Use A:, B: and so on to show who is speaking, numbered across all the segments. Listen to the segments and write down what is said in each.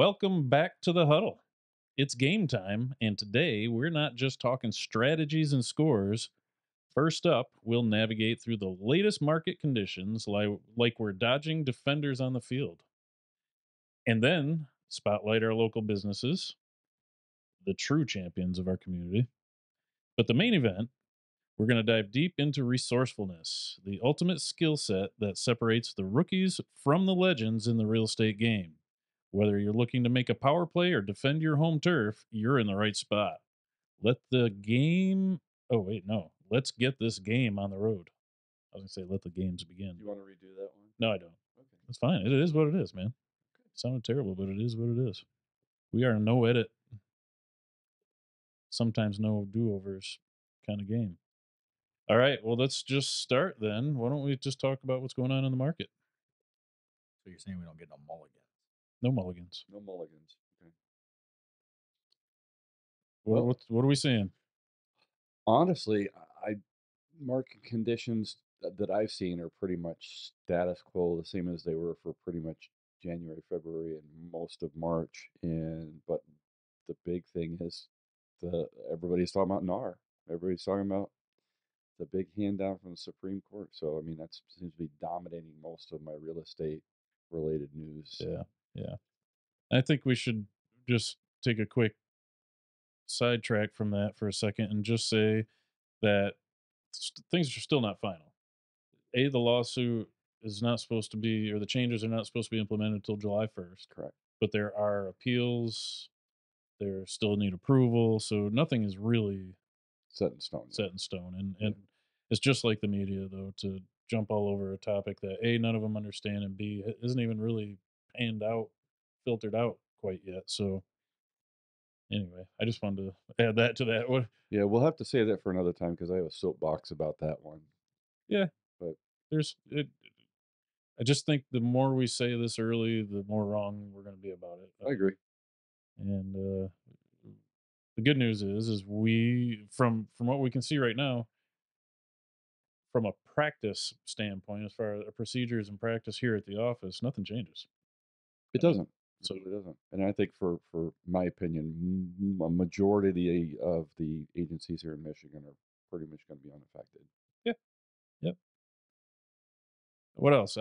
A: Welcome back to the Huddle. It's game time, and today we're not just talking strategies and scores. First up, we'll navigate through the latest market conditions like we're dodging defenders on the field. And then spotlight our local businesses, the true champions of our community. But the main event, we're going to dive deep into resourcefulness, the ultimate skill set that separates the rookies from the legends in the real estate game. Whether you're looking to make a power play or defend your home turf, you're in the right spot. Let the game. Oh, wait, no. Let's get this game on the road. I was going to say, let the games begin.
B: You want to redo that one?
A: No, I don't.
B: Okay.
A: It's fine. It is what it is, man. It sounded terrible, but it is what it is. We are a no edit, sometimes no do overs kind of game. All right. Well, let's just start then. Why don't we just talk about what's going on in the market?
C: So you're saying we don't get no mulligans?
A: No mulligans.
B: No mulligans. Okay.
A: What are we seeing?
B: Honestly, market conditions that I've seen are pretty much status quo, the same as they were for pretty much January, February, and most of March. But the big thing is everybody's talking about NAR. Everybody's talking about the big handout from the Supreme Court. So I mean, that seems to be dominating most of my real estate related news.
A: Yeah. I think we should just take a quick sidetrack from that for a second and just say that things are still not final. The lawsuit is not supposed to be, or the changes are not supposed to be implemented until July 1st.
B: Correct.
A: But there are appeals. There still need approval. So nothing is really
B: Set in stone.
A: And it's just like the media, though, to jump all over a topic that A, none of them understand, and B, isn't even really panned out, filtered out quite yet. So anyway, I just wanted to add that to that. What?
B: Yeah, we'll have to say that for another time because I have a soapbox about that one.
A: Yeah,
B: But
A: there's it. I just think the more we say this early, the more wrong we're going to be about it.
B: I agree.
A: And the good news is we from what we can see right now, from a practice standpoint, as far as procedures and practice here at the office, nothing changes.
B: It doesn't.
A: So
B: It doesn't. And I think for my opinion, a majority of the agencies here in Michigan are pretty much going to be unaffected.
A: yeah, yep. What else?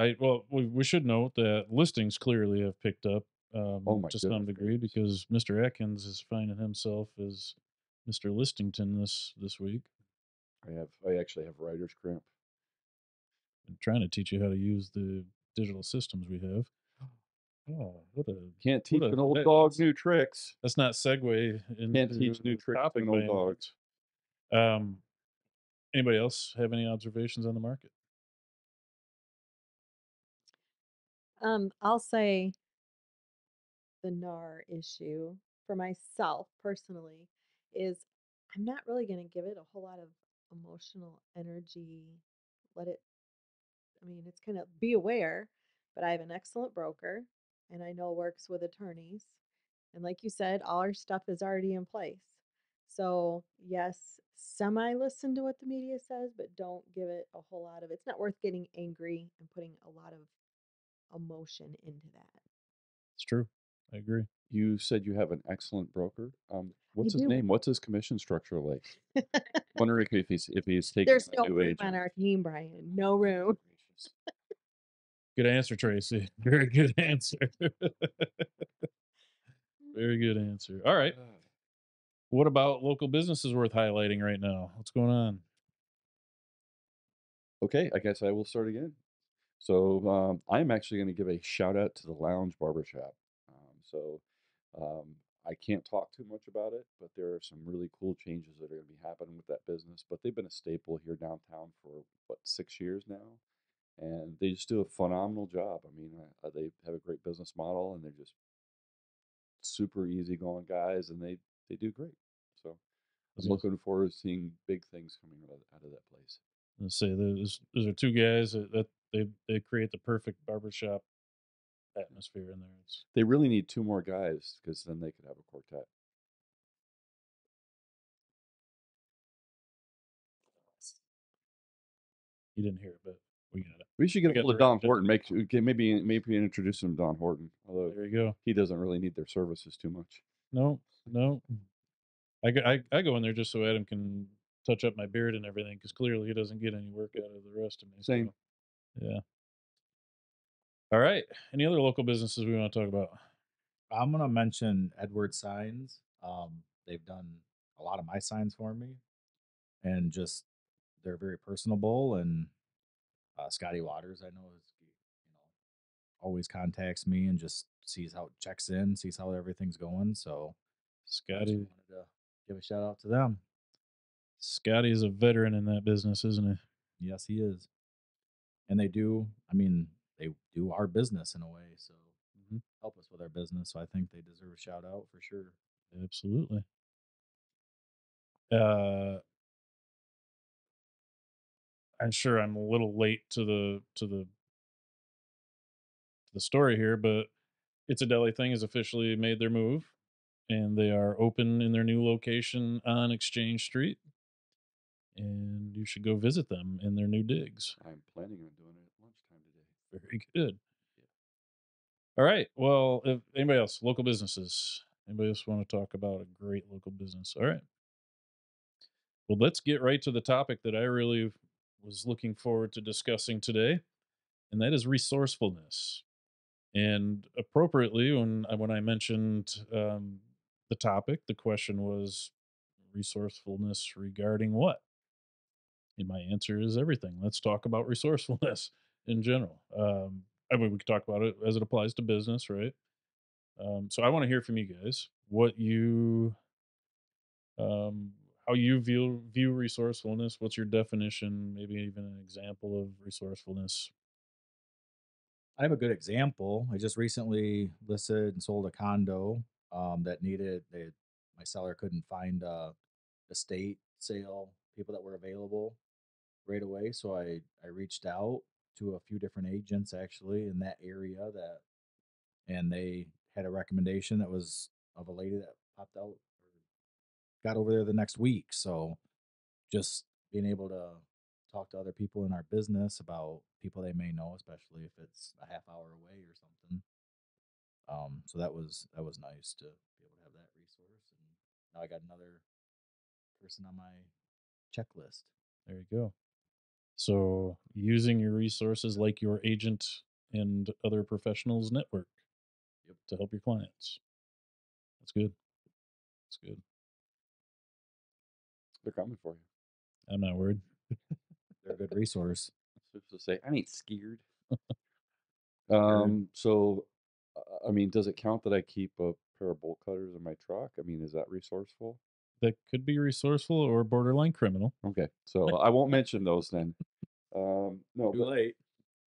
A: We should note that listings clearly have picked up
B: Oh my
A: to some
B: goodness
A: degree
B: gracious.
A: because Mr. Atkins is finding himself as Mr. Listington this week.
B: I actually have writer's cramp.
A: I'm trying to teach you how to use the digital systems we have. Oh,
B: Can't teach
A: what a-
B: an old
A: that-
B: dog new tricks.
A: Let's not segue into
B: Can't teach new
A: the
B: tricks to
A: topic
B: an
A: by
B: old
A: any
B: dog.
A: means. Anybody else have any observations on the market?
D: I'll say the NAR issue for myself personally is I'm not really going to give it a whole lot of emotional energy. Let it, I mean, it's kind of be aware, but I have an excellent broker and I know works with attorneys. And like you said, all our stuff is already in place. So, yes, semi listen to what the media says, but don't give it a whole lot of it's not worth getting angry and putting a lot of emotion into that.
A: It's true. I agree.
B: You said you have an excellent broker. What's his
D: do.
B: name? What's his commission structure like? Wondering if he's taking
D: There's
B: a
D: no
B: new
D: room
B: agent.
D: on our team, Brian. No room.
A: Good answer, Tracy. Very good answer. Very good answer. All right. What about local businesses worth highlighting right now? What's going on?
B: Okay, I guess I will start again. So I'm actually going to give a shout out to the Lounge Barbershop. I can't talk too much about it, but there are some really cool changes that are going to be happening with that business. But they've been a staple here downtown for what 6 years now, and they just do a phenomenal job. I mean, they have a great business model, and they're just super easygoing guys, and they do great. So I'm looking forward to seeing big things coming out of that place.
A: Let's say those are two guys that they create the perfect barbershop atmosphere in there.
B: They really need two more guys because then they could have a quartet.
A: You didn't hear it, but We got it.
B: We should get
A: We
B: a
A: got
B: hold
A: the
B: of
A: right
B: Don
A: agenda.
B: Horton. Maybe introduce him to Don Horton. Although
A: There you go.
B: he doesn't really need their services too much.
A: No, no. I go in there just so Adam can touch up my beard and everything because clearly he doesn't get any work out of the rest of me.
B: Same.
A: So yeah. All right. Any other local businesses we want to talk about?
C: I'm gonna mention Edward Signs. They've done a lot of my signs for me, and just they're very personable. And Scotty Waters, I know, is always contacts me and just sees how checks in, sees how everything's going. So I just
A: Scotty.
C: wanted to give a shout out to them.
A: Scotty is a veteran in that business, isn't he?
C: Yes, he is, and they do. I mean, they do our business in a way, so
A: Mhm.
C: help us with our business. So I think they deserve a shout out for sure.
A: Absolutely. Uh, I'm sure I'm a little late to the story here, but It's a Deli thing has officially made their move, and they are open in their new location on Exchange Street. And you should go visit them in their new digs.
B: I'm planning on doing it at lunchtime today.
A: Very good. All right. Well, if anybody else, local businesses, anybody else want to talk about a great local business? All right. Well, let's get right to the topic that I really was looking forward to discussing today, and that is resourcefulness. And appropriately, when I mentioned the topic, the question was resourcefulness regarding what? And my answer is everything. Let's talk about resourcefulness in general. I mean, we could talk about it as it applies to business, right? So I want to hear from you guys what you how you view resourcefulness. What's your definition? Maybe even an example of resourcefulness.
C: I have a good example. I just recently listed and sold a condo that needed my seller couldn't find estate sale people that were available right away. So I reached out to a few different agents actually in that area and they had a recommendation that was of a lady that popped out or got over there the next week. So just being able to talk to other people in our business about people they may know, especially if it's a half hour away or something. So that was nice to be able to have that resource, and now I got another person on my checklist.
A: There you go. So using your resources like your agent and other professionals network
C: Yep,
A: to help your clients. That's good. That's good.
B: They're coming for you.
A: I'm not worried.
C: they're a good resource.
B: Supposed to say, I ain't scared.
C: Sure.
B: So, I mean, does it count that I keep a pair of bolt cutters in my truck? I mean, is that resourceful?
A: That could be resourceful or borderline criminal.
B: Okay, so I won't mention those then. No,
C: Too
B: but
C: late.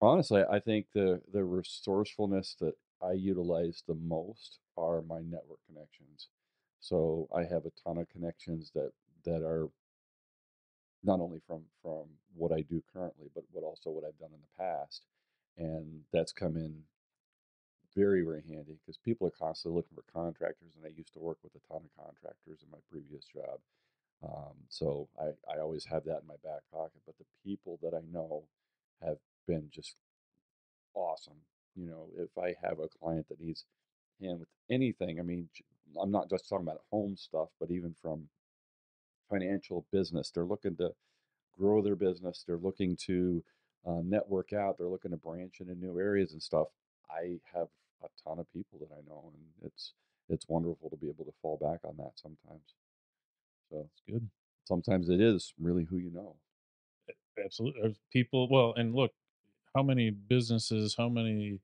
B: honestly, I think the resourcefulness that I utilize the most are my network connections. So I have a ton of connections that are not only from what I do currently, but what I've done in the past, and that's come in very, very handy because people are constantly looking for contractors, and I used to work with a ton of contractors in my previous job. So I always have that in my back pocket. But the people that I know have been just awesome. You know, if I have a client that needs hand with anything, I mean, I'm not just talking about home stuff, but even from financial business, they're looking to grow their business. They're looking to network out. They're looking to branch into new areas and stuff. I have a ton of people that I know, and it's wonderful to be able to fall back on that sometimes. So
A: It's good.
B: sometimes it is really who you know.
A: Absolutely. There's people, well, and look, how many businesses, how many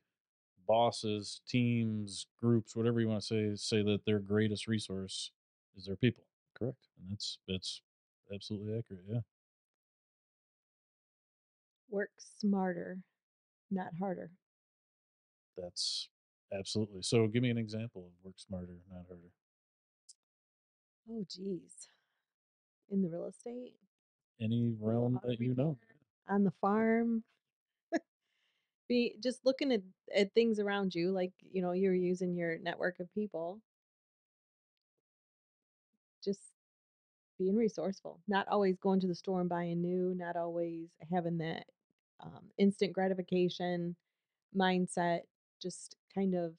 A: bosses, teams, groups, whatever you want to say that their greatest resource is their people.
B: Correct.
A: And that's absolutely accurate. Yeah.
D: Work smarter, not harder.
A: That's absolutely. So give me an example of work smarter, not harder.
D: Oh, geez. In the real estate,
A: Any realm
D: auto
A: that you know.
D: repair, on the farm, be just looking at things around you, like, you're using your network of people, just being resourceful, not always going to the store and buying new, not always having that instant gratification mindset, just kind of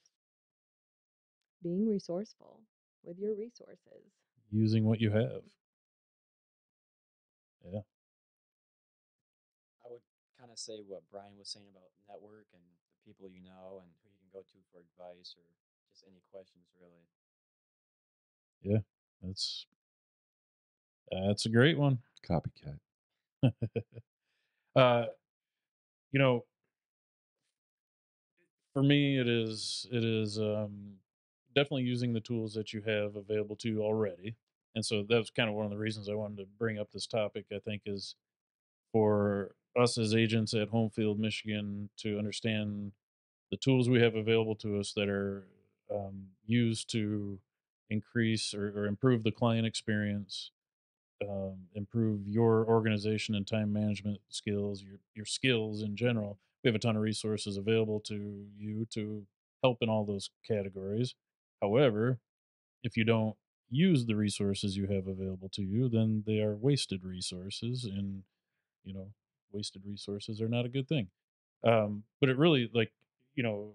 D: being resourceful with your resources.
A: Using what you have. Yeah.
E: I would kind of say what Brian was saying about network and the people you know and who you can go to for advice or just any questions, really.
A: Yeah. That's a great one.
B: Copycat.
A: uh, you know, for me, it is definitely using the tools that you have available to you already. And so that was kind of one of the reasons I wanted to bring up this topic. I think is for us as agents at Homefield, Michigan, to understand the tools we have available to us that are used to increase or improve the client experience, improve your organization and time management skills, your skills in general. We have a ton of resources available to you to help in all those categories. However, if you don't use the resources you have available to you, then they are wasted resources, and you know, wasted resources are not a good thing. But it really, like, you know,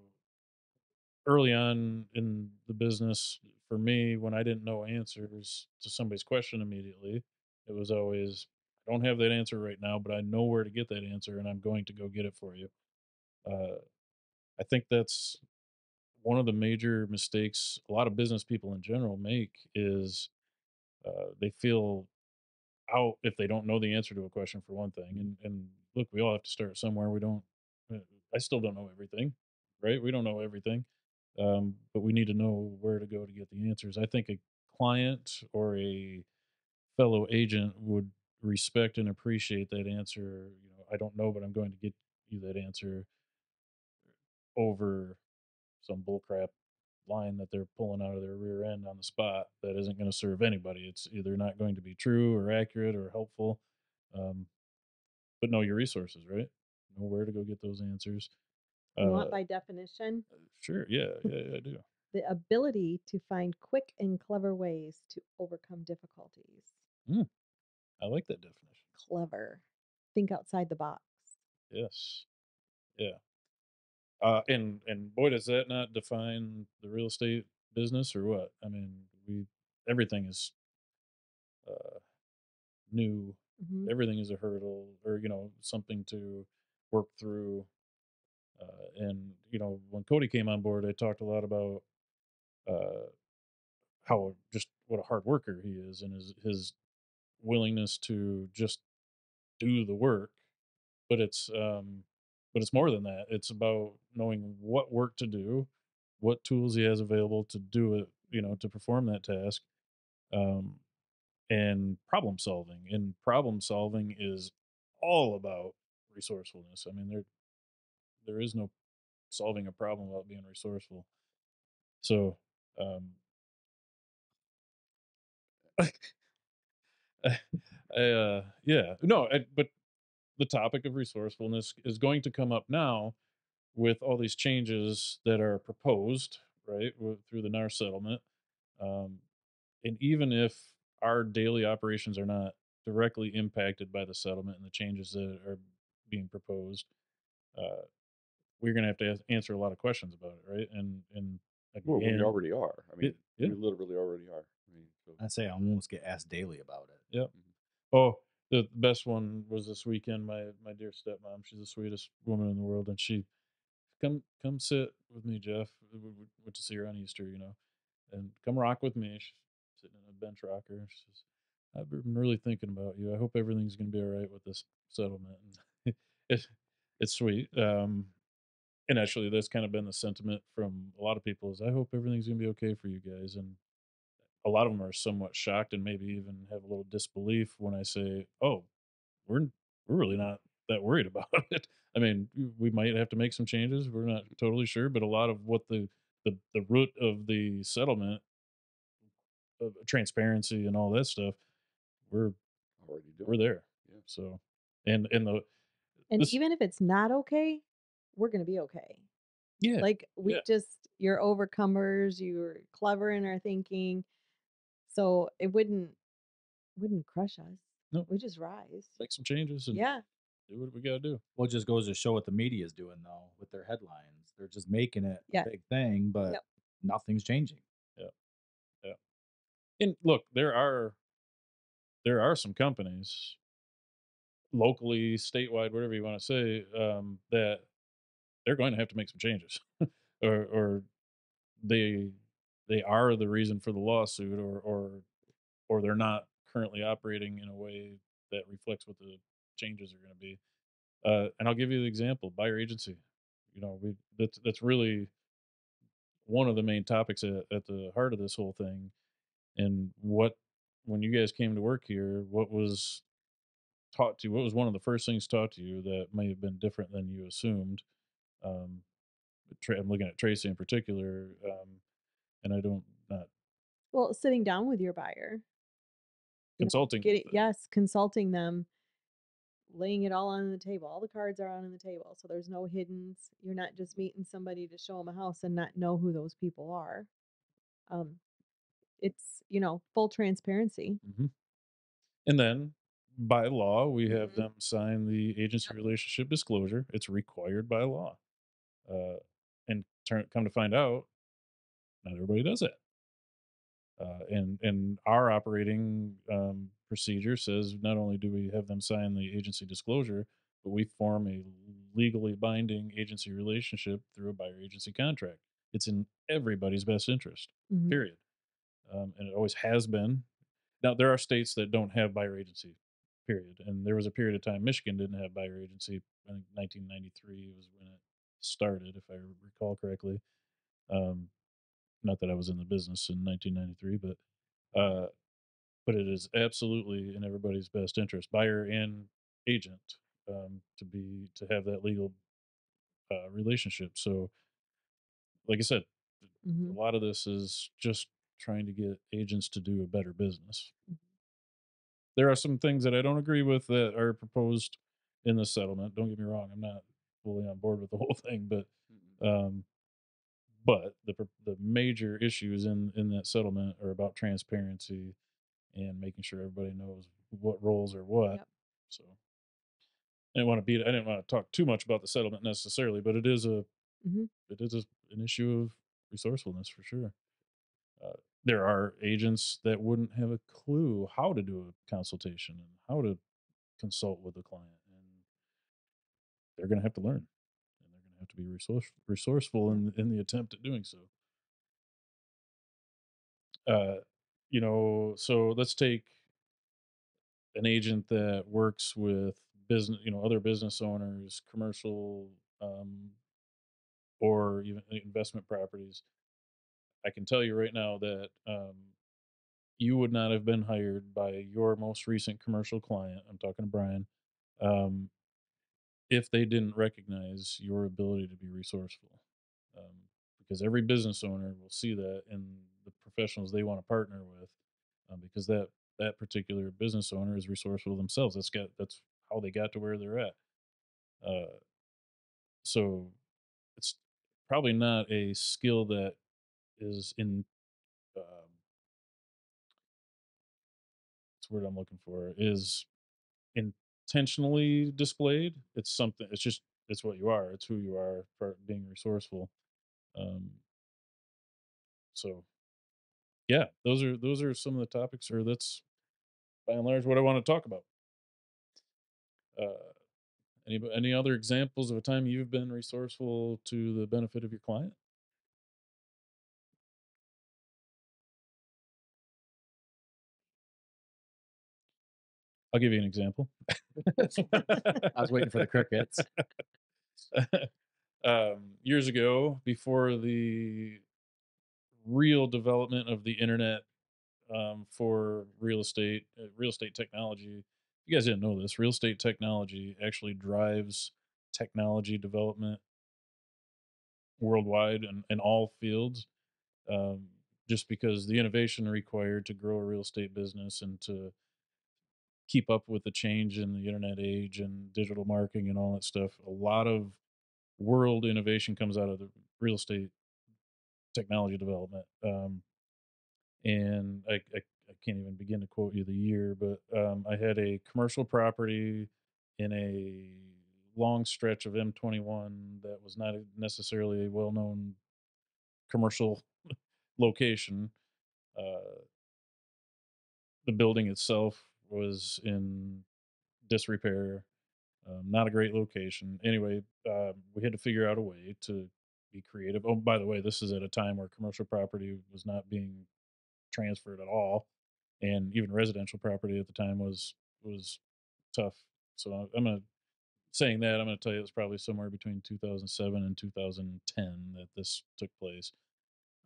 A: early on in the business for me, when I didn't know answers to somebody's question immediately, it was always, I don't have that answer right now, but I know where to get that answer and I'm going to go get it for you. uh, I think that's one of the major mistakes a lot of business people in general make is they feel out if they don't know the answer to a question, for one thing. And look, we all have to start somewhere. We don't uh, I still don't know everything, right? We don't know everything. But we need to know where to go to get the answers. I think a client or a fellow agent would respect and appreciate that answer. I don't know, but I'm going to get you that answer over some bullcrap line that they're pulling out of their rear end on the spot that isn't going to serve anybody. It's either not going to be true or accurate or helpful. Um, but know your resources, right? Know where to go get those answers.
D: You want
A: Uh,
D: by definition
A: sure, yeah, yeah, I do.
D: the ability to find quick and clever ways to overcome difficulties.
A: Mm, I like that definition.
D: Clever. Think outside the box.
A: Yes, yeah. And boy, does that not define the real estate business or what? I mean, we everything is uh, new.
D: Hmm.
A: Everything is a hurdle, or something to work through. And when Cody came on board, I talked a lot about uh, how just what a hard worker he is, and his willingness to just do the work. But it's more than that. It's about knowing what work to do, what tools he has available to do it, to perform that task, um, and problem solving. And problem solving is all about resourcefulness. I mean, there is no solving a problem without being resourceful. So, um, yeah, no, but the topic of resourcefulness is going to come up now with all these changes that are proposed, right, through the NAR settlement. Um, and even if our daily operations are not directly impacted by the settlement and the changes that are being proposed, uh, we're going to have to answer a lot of questions about it, right? And
B: Well, we
A: again,
B: already are. I mean,
A: yeah,
B: we literally already are. I mean, so
C: I'd say I almost get asked daily about it.
A: yeah.
B: mhm.
A: Oh, the best one was this weekend. My dear stepmom, she's the sweetest woman in the world, and she come sit with me, Jeff. We went to see her on Easter, and come rock with me. She's sitting in a bench rocker. She says, "I've been really thinking about you. I hope everything's going to be all right with this settlement." And it's sweet. And actually, that's kind of been the sentiment from a lot of people is, I hope everything's going to be okay for you guys. And a lot of them are somewhat shocked and maybe even have a little disbelief when I say, "Oh, we're we're really not that worried about it." I mean, we might have to make some changes. We're not totally sure, but a lot of what the root of the settlement, of transparency and all that stuff, we're
B: Already
A: we're
B: doing it.
A: there.
B: Yeah.
A: So, and the
D: And
A: this,
D: even if it's not okay, we're going to be okay.
A: yeah,
D: Like
A: yeah,
D: you're overcomers, you're clever in our thinking. So it wouldn't crush us.
A: no,
D: We just rise.
A: make some changes, and
D: Yeah.
A: Do what we got to do.
C: Well, it just goes to show what the media is doing though with their headlines. They're just making it a
D: Yes.
C: big thing, but
D: Yep.
C: nothing's changing.
A: Yeah. Yeah. And look, there are some companies locally, statewide, whatever you want to say, that they're going to have to make some changes, or they they are the reason for the lawsuit, or they're not currently operating in a way that reflects what the changes are going to be. And I'll give you the example: buyer agency. That's really one of the main topics at the heart of this whole thing. And what when you guys came to work here, what was taught to you? What was one of the first things taught to you that may have been different than you assumed? Um, I'm looking at Tracy in particular, and I don't not
D: Well, sitting down with your buyer,
A: consulting with
D: getting,
A: them.
D: yes, consulting them, laying it all on the table. All the cards are on the table, so there's no hiddens. You're not just meeting somebody to show them a house and not know who those people are. Um, it's full transparency.
A: Mhm. And then by law, we have
D: Mhm.
A: them sign the agency
D: Yep.
A: relationship disclosure. It's required by law. And come to find out, not everybody does it. And our operating procedure says not only do we have them sign the agency disclosure, but we form a legally binding agency relationship through a buyer agency contract. It's in everybody's best interest,
D: Mhm.
A: period. And it always has been. Now, there are states that don't have buyer agency, period. And there was a period of time Michigan didn't have buyer agency. I think 1993 was when it started, if I recall correctly. Um, Not that I was in the business in 1993, uh, but it is absolutely in everybody's best interest, buyer and agent, to have that legal relationship. So, like I said, a
D: Mhm.
A: lot of this is just trying to get agents to do a better business.
D: Mhm.
A: There are some things that I don't agree with that are proposed in the settlement. Don't get me wrong; I'm not fully on board with the whole thing,
E: Mm-mm.
A: um, but the major issues in that settlement are about transparency and making sure everybody knows what roles are what.
D: Yep.
A: So I didn't want to talk too much about the settlement necessarily, but
D: Mhm.
A: an issue of resourcefulness for sure. Uh, there are agents that wouldn't have a clue how to do a consultation and how to consult with a client, and they're going to have to learn, and they're going to have to be resourceful
D: Yep.
A: in the attempt at doing so. Uh, so let's take an agent that works with business, other business owners, commercial, or even investment properties. I can tell you right now that you would not have been hired by your most recent commercial client. I'm talking to Brian. Um, if they didn't recognize your ability to be resourceful, um, because every business owner will see that in the professionals they want to partner with, because that particular business owner is resourceful themselves. That's how they got to where they're at. Uh, so it's probably not a skill that is in what's the word I'm looking for, is intentionally displayed. It's something. It's what you are. It's who you are for being resourceful. Um, so yeah, those are some of the topics, or that's by and large what I want to talk about. Uh, any other examples of a time you've been resourceful to the benefit of your client? I'll give you an example.
C: I was waiting for the crickets.
A: Years ago, before the real development of the internet, for real estate technology. You guys didn't know this. Real estate technology actually drives technology development worldwide and in all fields. Um, just because the innovation required to grow a real estate business and to keep up with the change in the internet age and digital marketing and all that stuff, a lot of world innovation comes out of the real estate technology development. And I can't even begin to quote you the year, but I had a commercial property in a long stretch of M21 that was not necessarily a well-known commercial location. Uh, the building itself was in disrepair, not a great location. Anyway, we had to figure out a way to be creative. Oh, by the way, this is at a time where commercial property was not being transferred at all, and even residential property at the time was tough. So saying that, I'm gonna tell you it's probably somewhere between 2007 and 2010 that this took place.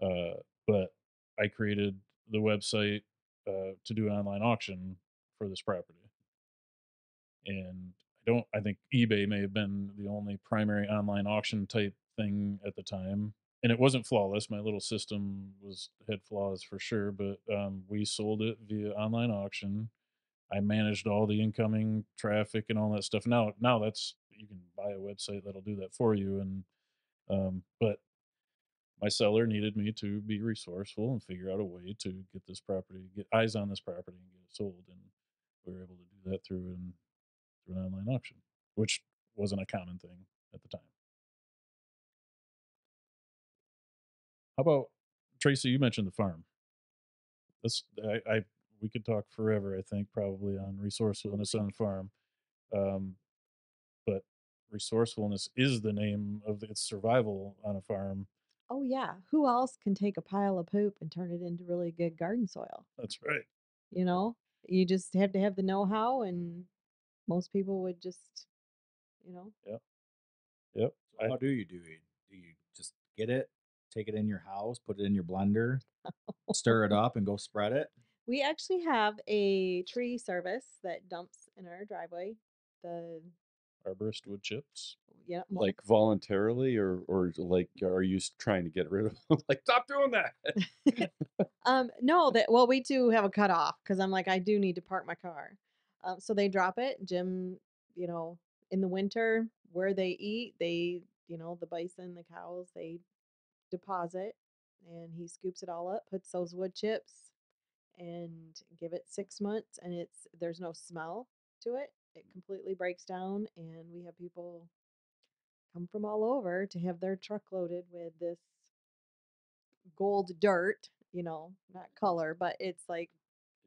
A: Uh, but I created the website to do an online auction for this property, and I think eBay may have been the only primary online auction type thing at the time. And it wasn't flawless. My little system had flaws for sure, but we sold it via online auction. I managed all the incoming traffic and all that stuff. Now that's you can buy a website that'll do that for you. And but my seller needed me to be resourceful and figure out a way to get this property, get eyes on this property, and get it sold. And we were able to do that through an online auction, which wasn't a common thing at the time. How about Tracy? You mentioned the farm. This I we could talk forever. I think probably on resourcefulness on farm. Um, but resourcefulness is the name of its survival on a farm.
D: Oh, yeah. Who else can take a pile of poop and turn it into really good garden soil?
A: That's right.
D: You know, you just have to have the know-how, and most people would just, you know,
A: Yep. Yep.
C: So how do you do it? Do you just get it, take it in your house, put it in your blender, stir it up, and go spread it?
D: we actually have a tree service that dumps in our driveway. The
A: Arborist wood chips.
D: yeah,
B: Like voluntarily, or like, are you trying to get rid of them? Like, stop doing that.
D: no, that well, we do have a cutoff because I'm like, I do need to park my car. So they drop it. Jim, you know, in the winter where they eat, the bison, the cows, they deposit, and he scoops it all up, puts those wood chips, and give it 6 months, and there's no smell to it. It completely breaks down, and we have people come from all over to have their truck loaded with this gold dirt, not color, but it's like,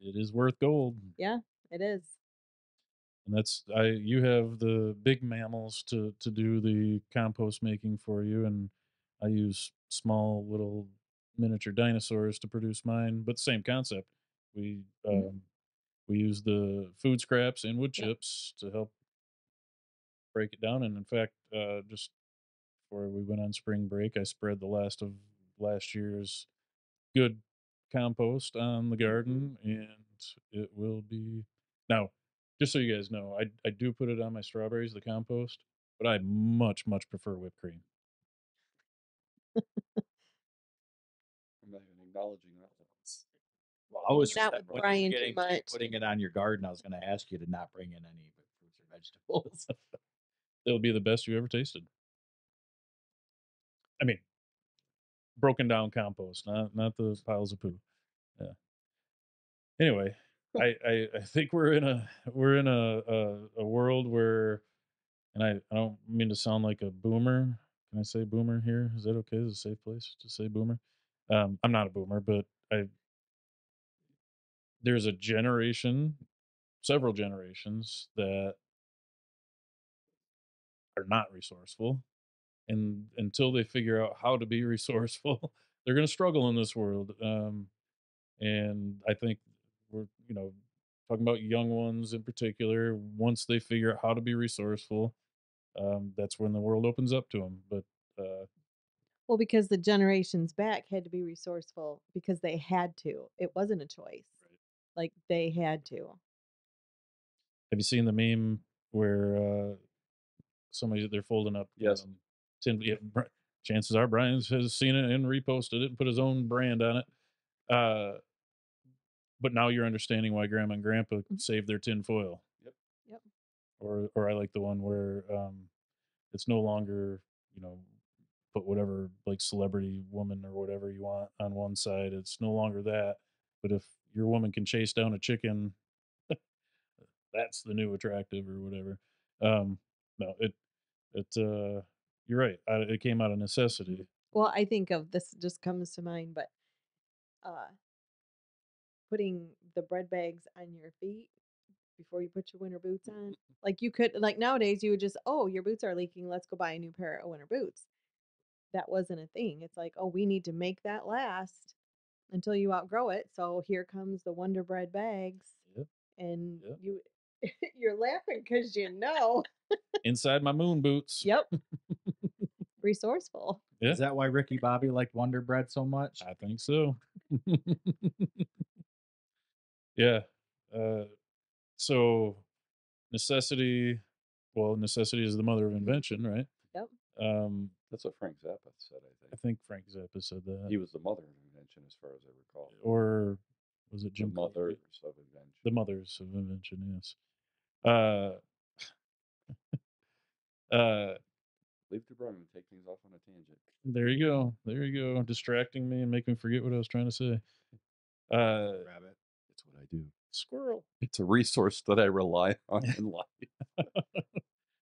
A: It is worth gold.
D: yeah, it is.
A: And that's you have the big mammals to do the compost making for you, and I use small little miniature dinosaurs to produce mine, but same concept. We
D: Mhm.
A: we use the food scraps and wood
D: Yep.
A: chips to help break it down. And in fact, just before we went on spring break, I spread the last of last year's good compost on the garden, and it will be now. Just so you guys know, I do put it on my strawberries, the compost, but I much prefer whipped cream.
B: I'm not even acknowledging that.
C: Well, I was
D: Hanging
C: just
D: out with
C: when you're
D: Brian too
C: getting to
D: much.
C: putting it on your garden, I was going to ask you to not bring in any fruits or vegetables.
A: It'll be the best you ever tasted. I mean, broken down compost, not the piles of poo. Yeah. Anyway, I think we're in a world where, and I don't mean to sound like a boomer. Can I say boomer here? Is that okay? Is it a safe place to say boomer? I'm not a boomer, but there's a generation, several generations that are not resourceful, and until they figure out how to be resourceful, they're going to struggle in this world. And I think we're talking about young ones in particular. Once they figure out how to be resourceful, that's when the world opens up to them. But
D: Well, because the generations back had to be resourceful because they had to. It wasn't a choice.
A: right.
D: Like they had to.
A: Have you seen the meme where somebody they're folding up
B: Yes.
A: tin? Yeah, chances are Brian has seen it and reposted it and put his own brand on it. Uh, but now you're understanding why Grandma and Grandpa
D: Mhm.
A: saved their tin foil.
B: Yep.
D: Yep.
A: Or I like the one where it's no longer put whatever like celebrity woman or whatever you want on one side. It's no longer that. But if your woman can chase down a chicken, that's the new attractive or whatever. No, you're right. It came out of necessity.
D: Well, I think of this just comes to mind, but uh, putting the bread bags on your feet before you put your winter boots on. Like you could, like nowadays, you would just, oh, your boots are leaking. Let's go buy a new pair of winter boots. That wasn't a thing. It's like, oh, we need to make that last until you outgrow it. So here comes the Wonder Bread bags,
A: Yep.
D: and
A: Yep.
D: you're laughing because you know.
A: Inside my moon boots.
D: Yep. Resourceful.
A: Yeah.
C: Is that why Ricky Bobby liked Wonder Bread so much?
A: I think so. Yeah. So necessity is the mother of invention, right?
D: Yep.
B: That's what Frank Zappa said, I
A: I
B: think.
A: think Frank Zappa said that.
B: He was the mother of invention, as far as I recall.
A: Or was it
B: The
A: Jim Croce?
B: mothers of invention.
A: The mothers of invention, yes. Uh,
B: Leave to Brian and take things off on a tangent.
A: there you go. There you go. Distracting me and making me forget what I was trying to say.
C: Rabbit.
B: It's what I do.
A: Squirrel.
B: It's a resource that I rely on in life.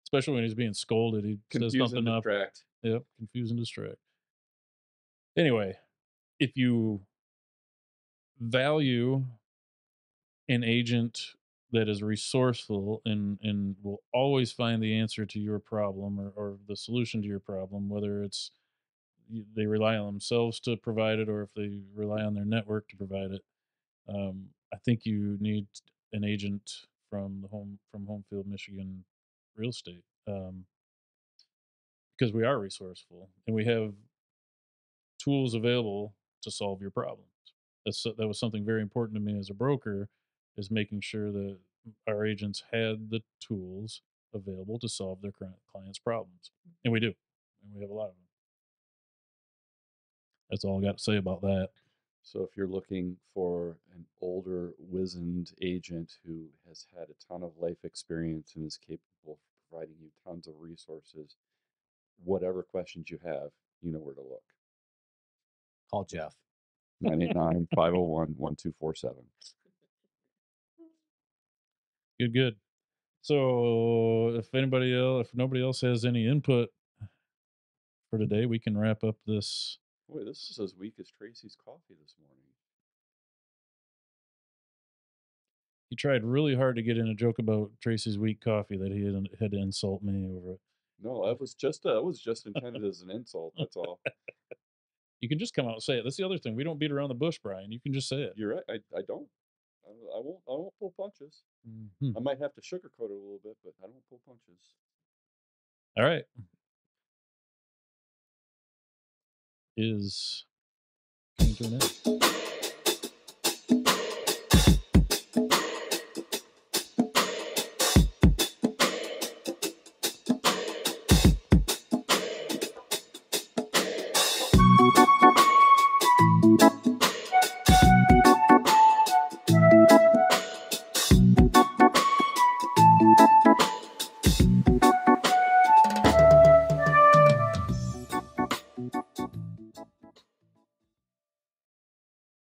A: Especially when he's being scolded. He says
B: Confuse
A: something
B: and
A: up.
B: distract.
A: Yep. Confuse and distract. Anyway, if you value an agent that is resourceful and will always find the answer to your problem or the solution to your problem, whether it's they rely on themselves to provide it or if they rely on their network to provide it, I think you need an agent from Homefield, Michigan real estate, because we are resourceful and we have tools available to solve your problems. That was something very important to me as a broker, is making sure that our agents had the tools available to solve their current clients' problems, and we do, and we have a lot of them. That's all I got to say about that.
B: So if you're looking for an older, wizened agent who has had a ton of life experience and is capable of providing you tons of resources, whatever questions you have, you know where to look.
C: Call Jeff.
B: 989-501-1247.
A: Good. So if nobody else has any input for today, we can wrap up this.
B: Boy, this is as weak as Tracy's coffee this morning.
A: He tried really hard to get in a joke about Tracy's weak coffee that he had to insult me over it.
B: No, that was just intended as an insult. That's all.
A: You can just come out and say it. That's the other thing. We don't beat around the bush, Brian. You can just say it.
B: You're right. I don't. I won't pull punches.
A: Mhm.
B: I might have to sugarcoat it a little bit, but I don't pull punches.
A: All right. Is coming to an end.